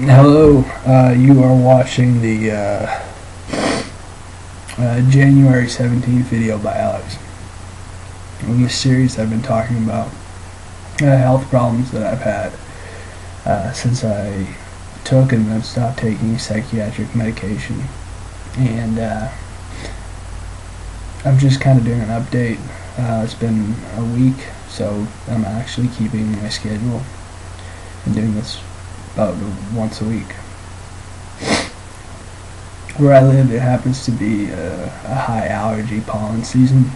Hello, you are watching the January 17th video by Alex. In this series I've been talking about health problems that I've had since I took and then stopped taking psychiatric medication. And I'm just kind of doing an update. It's been a week, so I'm actually keeping my schedule and doing this about once a week. Where I live, it happens to be a high allergy pollen season,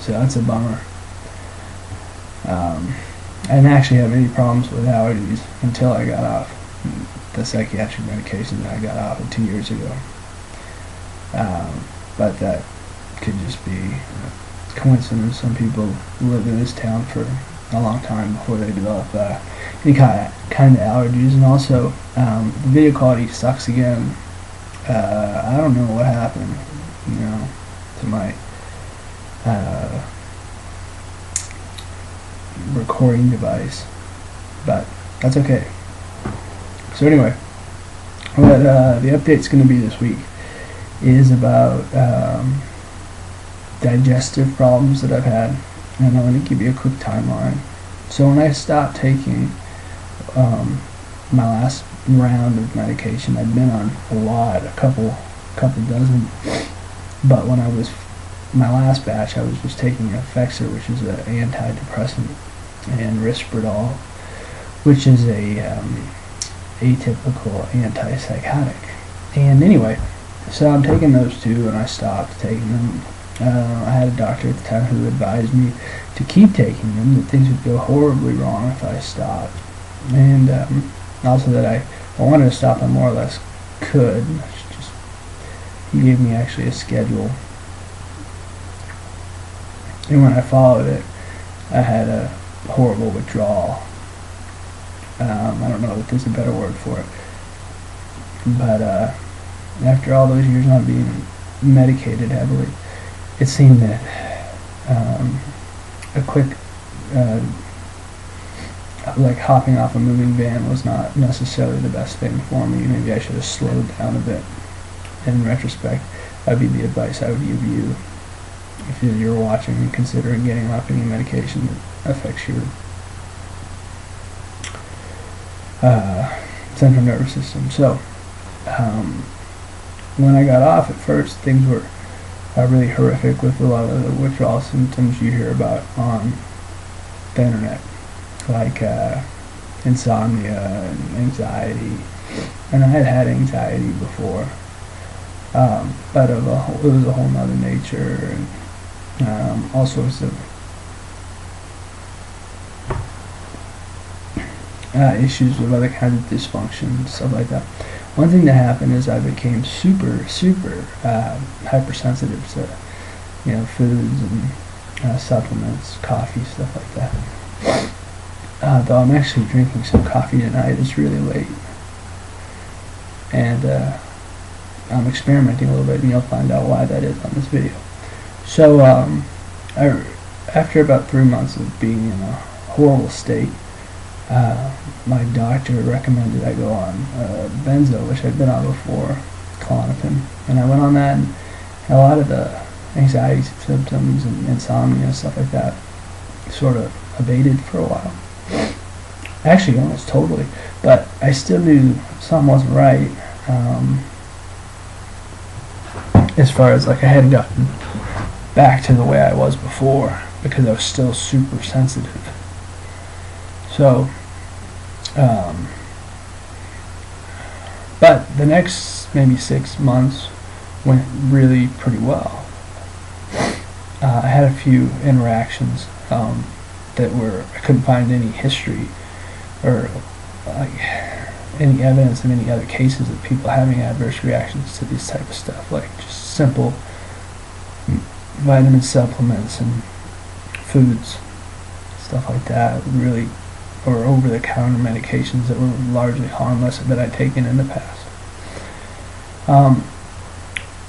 so that's a bummer. I didn't actually have any problems with allergies until I got off the psychiatric medication that I got off of 2 years ago. But that could just be a coincidence. Some people live in this town for a long time before they develop any kind of allergies. And also, the video quality sucks again. I don't know what happened, to my recording device, but that's okay. So anyway, what the update's going to be this week is about digestive problems that I've had, and I'm going to give you a quick timeline. So when I stopped taking my last round of medication, I'd been on a lot, a couple dozen, but when I was my last batch, I was just taking Effexor, which is an antidepressant, and Risperdal, which is a atypical antipsychotic. And anyway, so I'm taking those two, and I stopped taking them. I had a doctor at the time who advised me to keep taking them, that things would go horribly wrong if I stopped. And also that I wanted to stop, I more or less could. He gave me actually a schedule. And when I followed it, I had a horrible withdrawal. I don't know if there's a better word for it. But after all those years not being medicated heavily, it seemed that a quick, like hopping off a moving van was not necessarily the best thing for me. Maybe I should have slowed down a bit. In retrospect, that would be the advice I would give you if you're watching and considering getting off any medication that affects your central nervous system. So, when I got off at first, things were really horrific with a lot of the withdrawal symptoms you hear about on the internet, like insomnia and anxiety. And I had anxiety before, but it was a whole nother nature, and all sorts of issues with other kinds of dysfunction, stuff like that. One thing that happened is I became super hypersensitive to foods and supplements, coffee, stuff like that. Though I'm actually drinking some coffee tonight. It's really late, and I'm experimenting a little bit, and you'll find out why that is on this video. So after about 3 months of being in a horrible state, my doctor recommended I go on benzo, which I'd been on before, Klonopin, and I went on that, and a lot of the anxiety symptoms and insomnia and stuff like that sort of abated for a while. Actually, almost totally, but I still knew something wasn't right, as far as like I hadn't gotten back to the way I was before, because I was still super sensitive. So, but the next maybe 6 months went really pretty well. I had a few interactions that I couldn't find any history or like any evidence of any other cases of people having adverse reactions to this type of stuff, like just simple vitamin supplements and foods, stuff like that, really, or over-the-counter medications that were largely harmless that I'd taken in the past.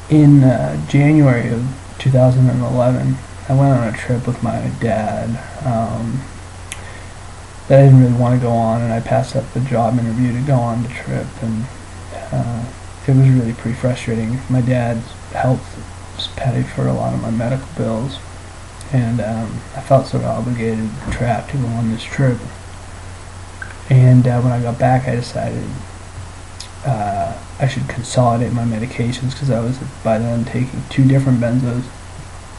In January of 2011, I went on a trip with my dad that I didn't really want to go on, and I passed up the job interview to go on the trip, and it was really pretty frustrating. My dad's health was paid for a lot of my medical bills, and I felt sort of obligated, trapped to go on this trip. And when I got back, I decided I should consolidate my medications, because I was by then taking 2 different benzos,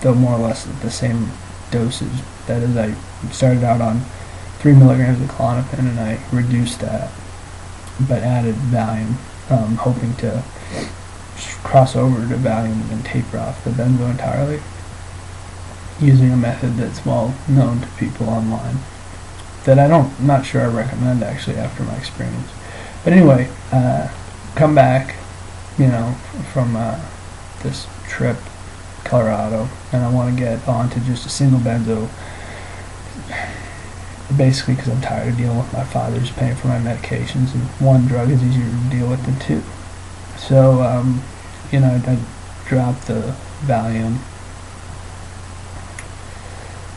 though more or less at the same dosage. That is, I started out on 3 milligrams of Klonopin, and I reduced that, but added Valium, hoping to cross over to Valium and then taper off the benzo entirely, using a method that's well known to people online, that not sure I recommend actually after my experience. But anyway, come back, from this trip, Colorado, and I want to get onto just a single benzo, basically because I'm tired of dealing with my father's paying for my medications, and one drug is easier to deal with than 2. So, I dropped the Valium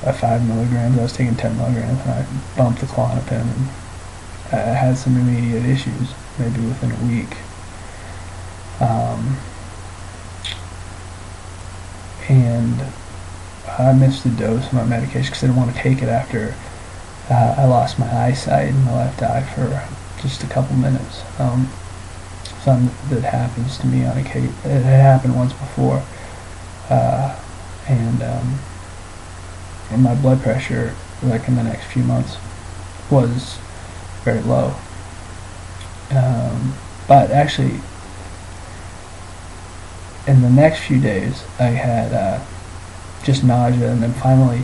by 5 milligrams. I was taking 10 milligrams, and I bumped the Klonopin, and I had some immediate issues, maybe within a week. And I missed the dose of my medication because I didn't want to take it after I lost my eyesight in my left eye for just a couple minutes. Something that happens to me on occasion. It had happened once before, and my blood pressure, like in the next few months, was very low. But actually, in the next few days, I had just nausea, and then finally,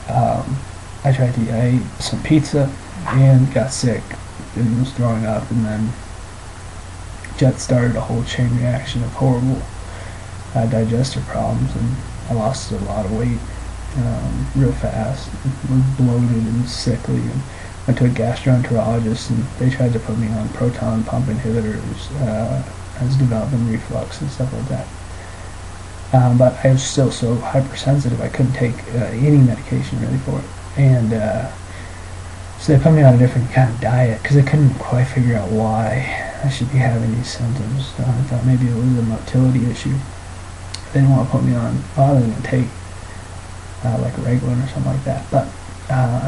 I ate some pizza and got sick and was throwing up, and then just started a whole chain reaction of horrible digestive problems, and I lost a lot of weight real fast, was bloated and sickly, and went to a gastroenterologist, and they tried to put me on proton pump inhibitors. I was developing reflux and stuff like that. But I was still so hypersensitive, I couldn't take any medication really for it. And so they put me on a different kind of diet, because they couldn't quite figure out why I should be having these symptoms. I thought maybe it was a motility issue. They didn't want to put me on, other than take like Reglan or something like that. But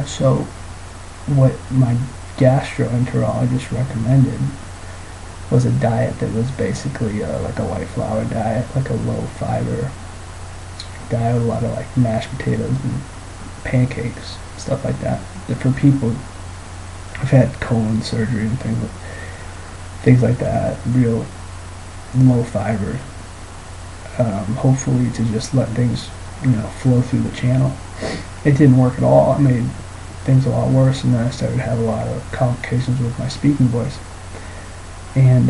so what my gastroenterologist recommended was a diet that was basically like a white flour diet, like a low fiber diet with a lot of like mashed potatoes and pancakes, stuff like that. For people who've had colon surgery and things like that, real low fiber, hopefully to just let things flow through the channel. It didn't work at all. It made things a lot worse, and then I started to have a lot of complications with my speaking voice. And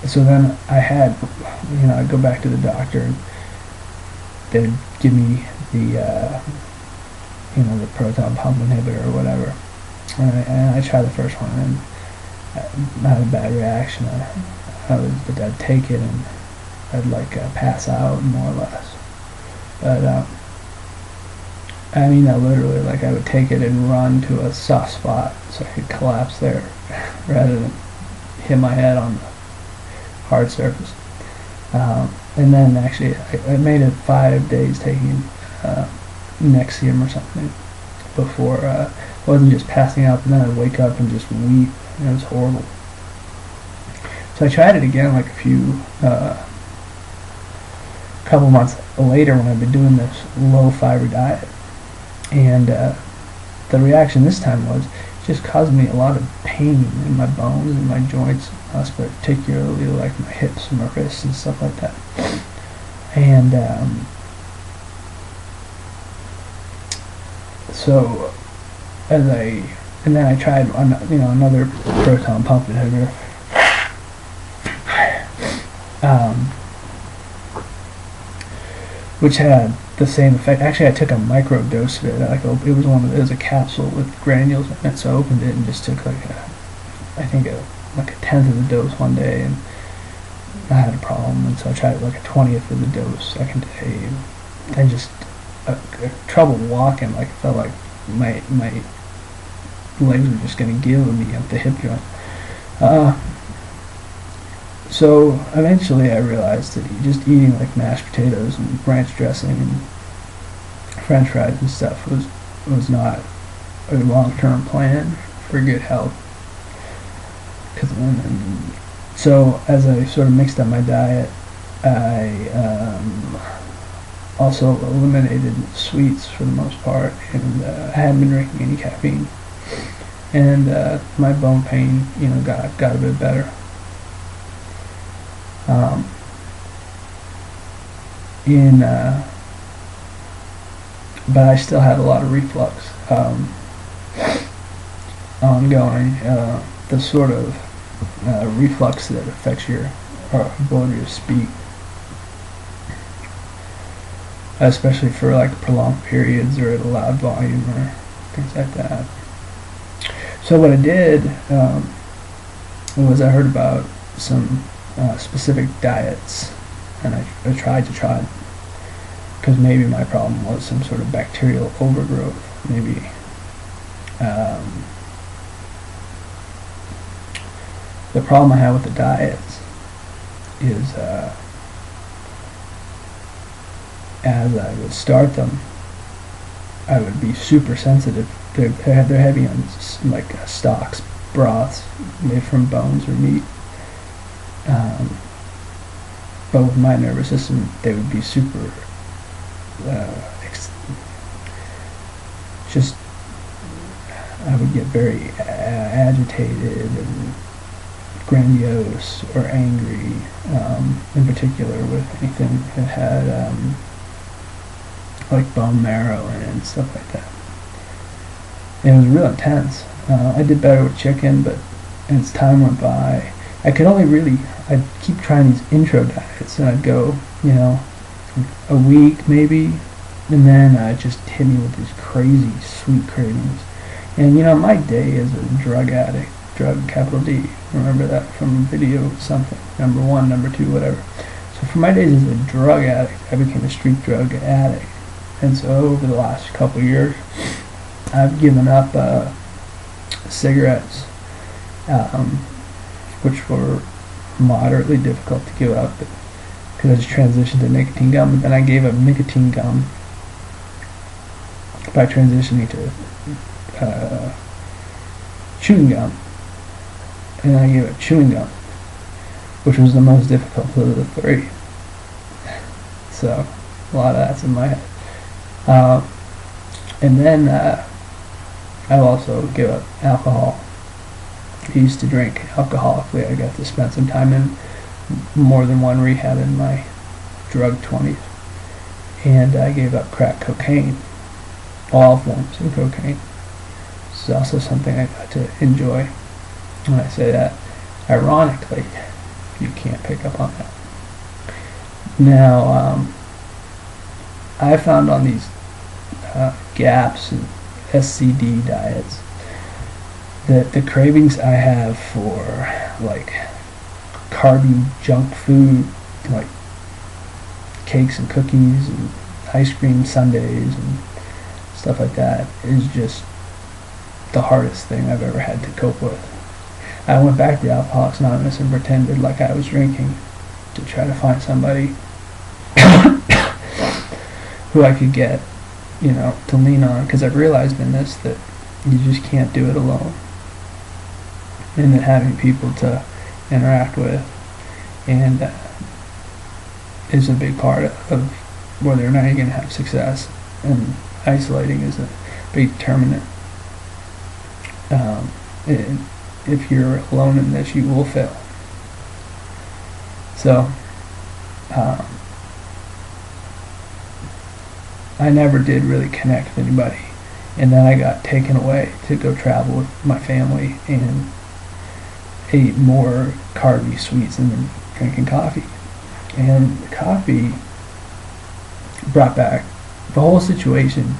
so then I'd go back to the doctor, and they'd give me the the proton pump inhibitor or whatever, and I tried the first one, and I had a bad reaction. I'd take it, and I'd pass out, more or less. But I literally, I would take it and run to a soft spot so I could collapse there rather than hit my head on the hard surface. And then actually, I made it 5 days taking Nexium or something before. I wasn't just passing out, but then I'd wake up and just weep, and it was horrible. So I tried it again a couple months later, when I'd been doing this low fiber diet, and the reaction this time was, it just caused me a lot of pain in my bones and my joints, particularly like my hips and my wrists and stuff like that. And so and then I tried another proton pump inhibitor, which had the same effect. Actually, I took a micro dose of it. It was a capsule with granules in it, so I opened it and just took a tenth of the dose one day, and I had a problem, and so I tried a 20th of the dose second day, and just trouble walking. It felt like my legs were just going to give me at the hip joint. So eventually I realized that just eating like mashed potatoes and ranch dressing and French fries and stuff was not a long-term plan for good health. So as I sort of mixed up my diet, I also eliminated sweets for the most part, and I hadn't been drinking any caffeine. And my bone pain, got a bit better. But I still had a lot of reflux ongoing. The sort of reflux that affects your ability to speak, especially for like prolonged periods or at a loud volume or things like that. So what I did was I heard about some specific diets, and I tried to try it, because maybe my problem was some sort of bacterial overgrowth. Maybe the problem I have with the diets is as I would start them, I would be super sensitive. They're heavy on like stocks, broths made from bones or meat. But with my nervous system, they would be super I would get very agitated and grandiose or angry, in particular with anything that had like bone marrow in it and stuff like that. And it was real intense. I did better with chicken, but as time went by, I'd keep trying these intro diets, and I'd go, a week maybe, and then it just hit me with these crazy sweet cravings. And my day as a drug addict, drug capital D, remember that from a video something, number 1, number 2, whatever. So for my days as a drug addict, I became a street drug addict. And so over the last couple of years, I've given up cigarettes, which were moderately difficult to give up because I just transitioned to nicotine gum. But then I gave up nicotine gum by transitioning to chewing gum, and I gave up chewing gum, which was the most difficult of the three. So a lot of that's in my head. And then I also gave up alcohol. I used to drink alcoholically. I got to spend some time in more than one rehab in my drug 20s. And I gave up crack cocaine, all forms of cocaine. It's also something I got to enjoy. When I say that, ironically, you can't pick up on that. Now, I found on these GAPS and SCD diets that the cravings I have for like carby junk food, like cakes and cookies and ice cream sundaes and stuff like that, is just the hardest thing I've ever had to cope with. I went back to Alcoholics Anonymous and pretended like I was drinking to try to find somebody who I could get, to lean on, because I've realized in this that you just can't do it alone, and that having people to interact with and is a big part of whether or not you're going to have success, and isolating is a big determinant. If you're alone in this, you will fail. So I never did really connect with anybody, and then I got taken away to go travel with my family and ate more carby sweets than drinking coffee. And the coffee brought back the whole situation,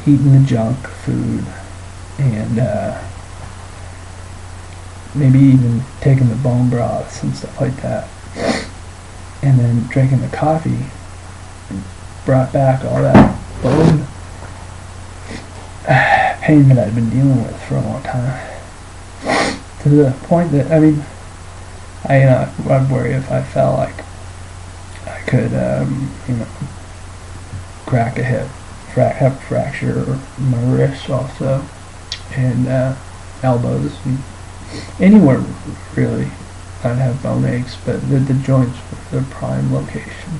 eating the junk food, and maybe even taking the bone broths and stuff like that, and then drinking the coffee brought back all that bone pain that I'd been dealing with for a long time. To the point that, I mean, I'd worry if I felt like I could, crack a hip, have a fracture, or my wrists also, and elbows, and anywhere really. I'd have bone aches, but the joints were the prime location.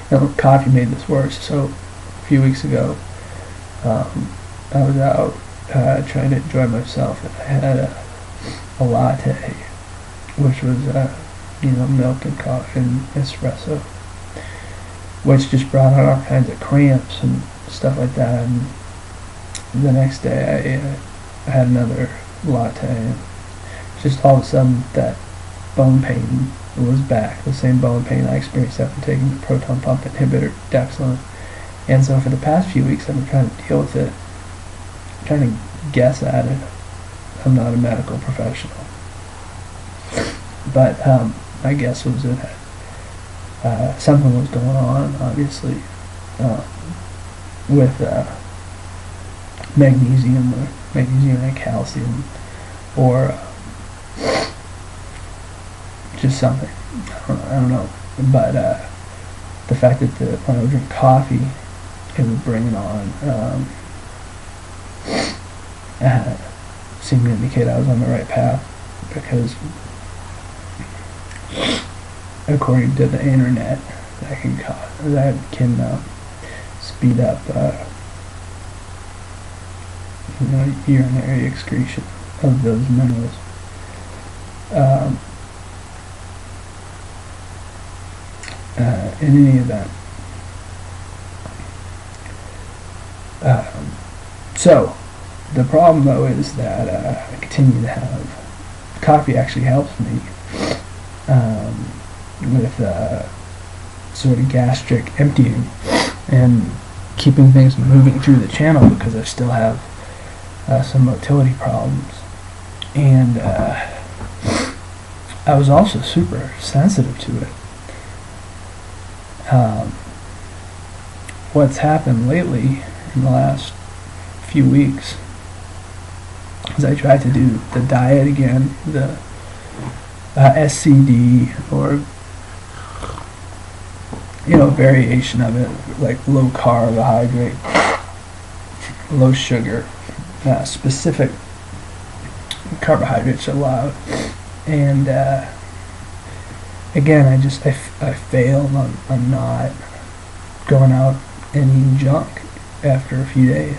Now, coffee made this worse. So a few weeks ago, I was out trying to enjoy myself, and I had a latte, which was milk and coffee and espresso, which just brought on all kinds of cramps and stuff like that. And the next day, I had another latte, and just all of a sudden that bone pain was back, the same bone pain I experienced after taking the proton pump inhibitor Dexlin. And so for the past few weeks I've been trying to deal with it, trying to guess at it. I'm not a medical professional, but my guess was that something was going on, obviously, with magnesium and calcium, or just something. I don't know. But the fact that when I would drink coffee, it would bring it on, seemed to indicate I was on the right path, because according to the internet, that can speed up urinary excretion of those minerals. In any event, so the problem though is that I continue to have coffee. Actually helps me with sort of gastric emptying and keeping things moving through the channel, because I still have some motility problems, and I was also super sensitive to it. What's happened lately in the last few weeks is I tried to do the diet again, the SCD, or variation of it, like low carbohydrate, low sugar, specific carbohydrates allowed, and again, I failed on not going out and eating junk after a few days.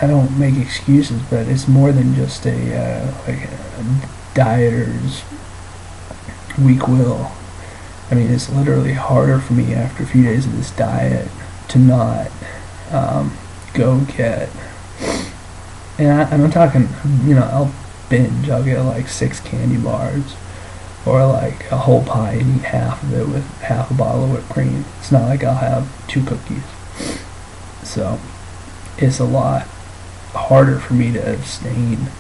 I don't make excuses, but it's more than just a dieter's weak will. I mean, it's literally harder for me after a few days of this diet to not go get, and I'm talking, I'll binge. I'll get like 6 candy bars, or like a whole pie and eat half of it with half a bottle of whipped cream. It's not like I'll have 2 cookies. So it's a lot harder for me to abstain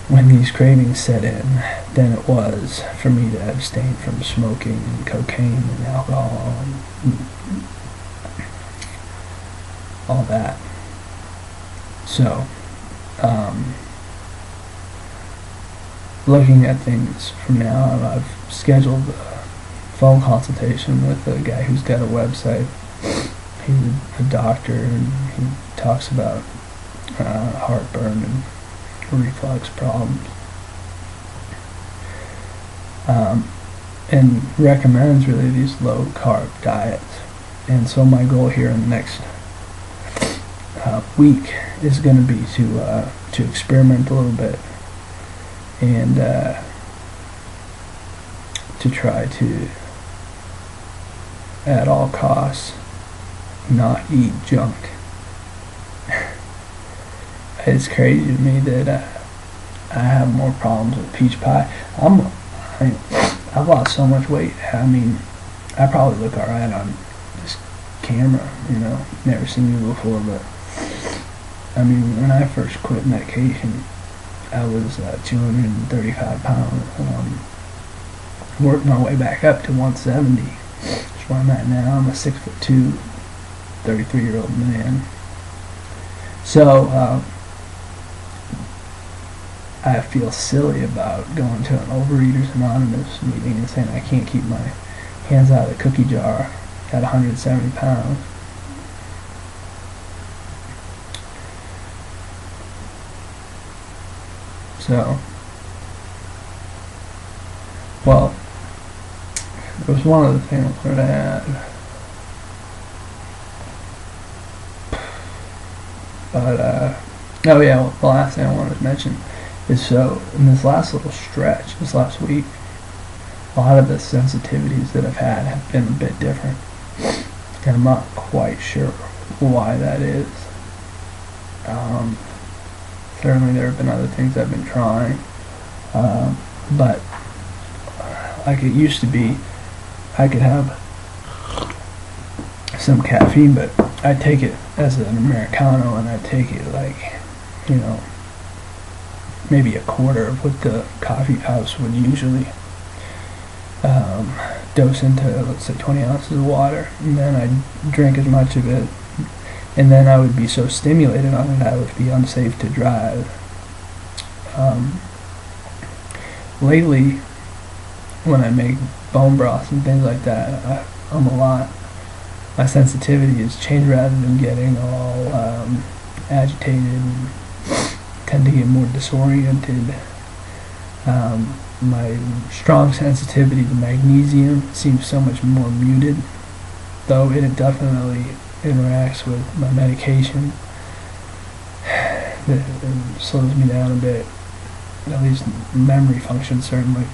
when these cravings set in than it was for me to abstain from smoking and cocaine and alcohol and all that. So looking at things from now, I've scheduled a phone consultation with a guy who's got a website. He's a doctor, and he talks about heartburn and reflux problems, and recommends really these low carb diets. And so my goal here in the next week is going to be to experiment a little bit, and to try to, at all costs, not eat junk. It's crazy to me that I have more problems with peach pie. I've lost so much weight. I mean, I probably look alright on this camera, never seen me before, but I mean, when I first quit medication, I was 235 pounds, and I'm working my way back up to 170, that's where I'm at now. I'm a 6'2", 33-year-old man. So I feel silly about going to an Overeaters Anonymous meeting and saying I can't keep my hands out of the cookie jar at 170 pounds. So, well, there was one other thing I wanted to add. But, oh yeah, well, the last thing I wanted to mention is, so in this last little stretch, this last week, a lot of the sensitivities that I've had have been a bit different. And I'm not quite sure why that is. Certainly there have been other things I've been trying. But like it used to be, I could have some caffeine, but I take it as an Americano, and I take it like, you know, maybe a quarter of what the coffee house would usually dose into, let's say 20 ounces of water, and then I'd drink as much of it, and then I would be so stimulated on it I would be unsafe to drive. Lately, when I make bone broths and things like that, my sensitivity has changed. Rather than getting all agitated and tend to get more disoriented, my strong sensitivity to magnesium seems so much more muted, though it definitely interacts with my medication. It slows me down a bit, at least memory function certainly.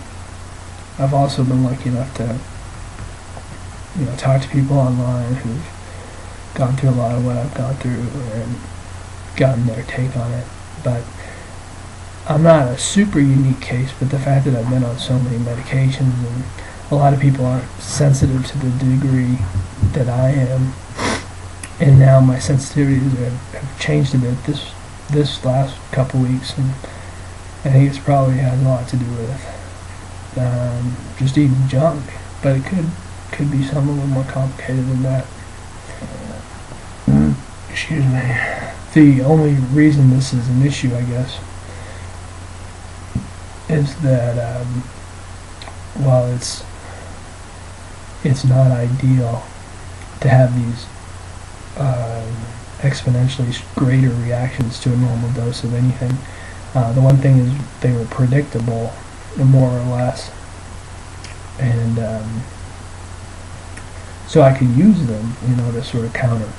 I've also been lucky enough to, you know, talk to people online who've gone through a lot of what I've gone through and gotten their take on it. But I'm not a super unique case, but the fact that I've been on so many medications and a lot of people aren't sensitive to the degree that I am, and now my sensitivities have changed a bit this last couple weeks, and I think it's probably has a lot to do with just eating junk, but it could be something a little more complicated than that. Excuse me. The only reason this is an issue, I guess, is that while it's not ideal to have these exponentially greater reactions to a normal dose of anything, the one thing is they were predictable, more or less, and so I could use them, you know, to sort of counter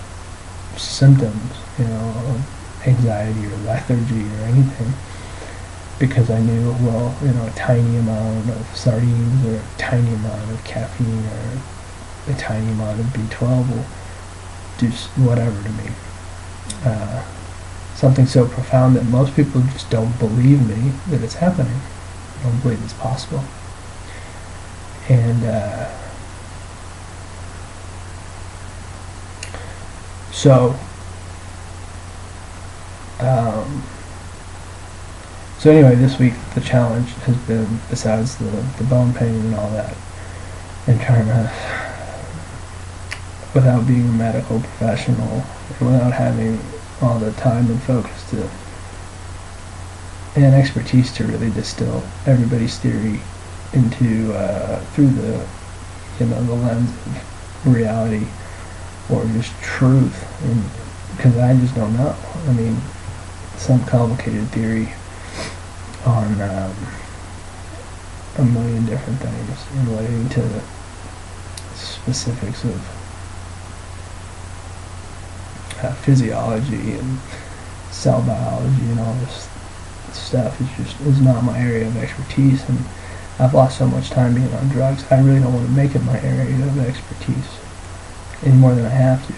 symptoms, you know, of anxiety or lethargy or anything, because I knew, well, you know, a tiny amount of sardines or a tiny amount of caffeine or a tiny amount of B12 will do whatever to me. Something so profound that most people just don't believe me that it's happening. They don't believe it's possible. And so anyway, this week the challenge has been, besides the bone pain and all that, and trying to, without being a medical professional, and without having all the time and focus to, and expertise to really distill everybody's theory into, through the, you know, the lens of reality or just truth, and because I just don't know. I mean, some complicated theory on a million different things relating to the specifics of physiology and cell biology and all this stuff is not my area of expertise, and I've lost so much time being on drugs. I really don't want to make it my area of expertise any more than I have to.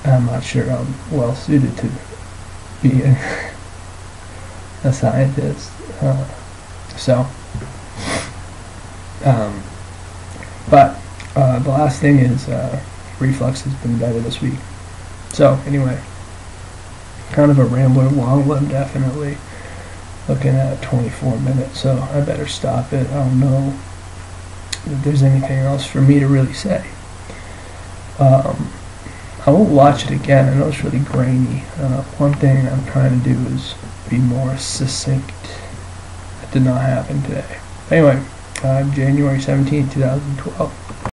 I'm not sure I'm well suited to be a scientist. But the last thing is reflux has been better this week. So anyway, kind of a rambler, long one definitely. looking at 24 minutes, so I better stop it. I don't know if there's anything else for me to really say. I will watch it again. I know it's really grainy. One thing I'm trying to do is be more succinct. That did not happen today. Anyway, January 17th, 2012.